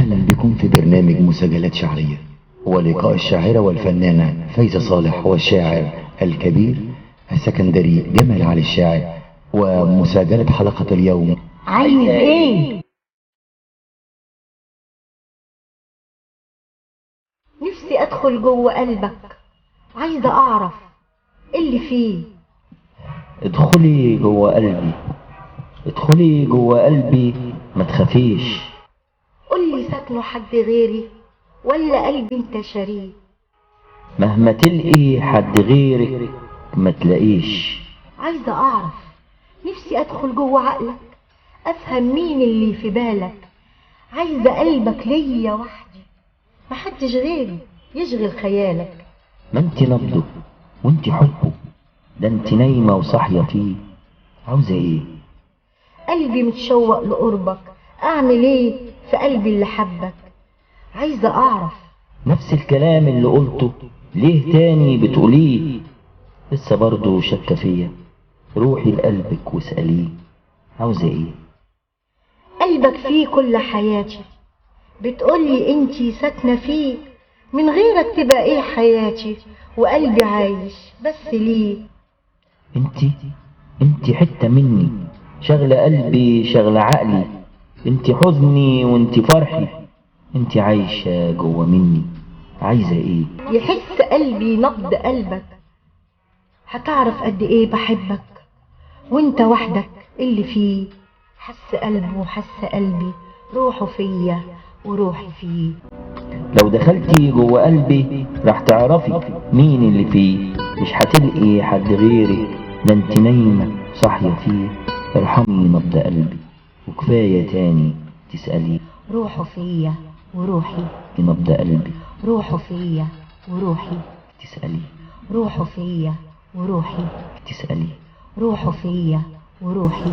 أهلا بكم في برنامج مسجلات شعرية، ولقاء الشاعرة والفنانة فايزة صالح والشاعر الكبير السكندري جمال علي الشاعر، ومساجلة حلقة اليوم. عايز ايه؟ نفسي ادخل جوه قلبك، عايزة اعرف اللي فيه. ادخلي جوه قلبي، ادخلي جوه قلبي، ما تخافيش. قولي ساكنه حد غيري ولا قلبي انت شريه؟ مهما تلقي حد غيرك ما تلاقيش. عايزة اعرف، نفسي ادخل جوه عقلك، افهم مين اللي في بالك. عايزة قلبك ليا وحدي، محدش غيري يشغل خيالك. ما انت نبضه وانت حبه، ده انت نايمة وصاحية فيه. عاوزة ايه؟ قلبي متشوق لقربك، اعمل ايه في قلبي اللي حبك؟ عايزة اعرف. نفس الكلام اللي قلته ليه تاني بتقوليه؟ لسه برضه شاكة فيا، روحي لقلبك واسأليه. عاوزة ايه؟ قلبك فيه كل حياتي، بتقولي انتي ساكنة فيه، من غيرك تبقى ايه حياتي؟ وقلبي عايش بس ليه. انت حتة مني، شغلة قلبي شغلة عقلي. انت حزني وانت فرحي، انت عايشة جوه مني. عايزة ايه؟ يحس قلبي نبض قلبك، هتعرف قد ايه بحبك، وانت وحدك اللي فيه. حس قلبه وحس قلبي، روحه فيا وروحي فيه. لو دخلتي جوه قلبي راح تعرفي مين اللي فيه. مش هتلقي حد غيرك، ده انت نايمة صاحية فيه. ارحمي نبض قلبي وكفاية تاني تسألي. روحه فيا وروحي، نبض قلبي روحه فيا وروحي، تسألي. روحه فيا وروحي، تسألي. روحه فيا وروحي.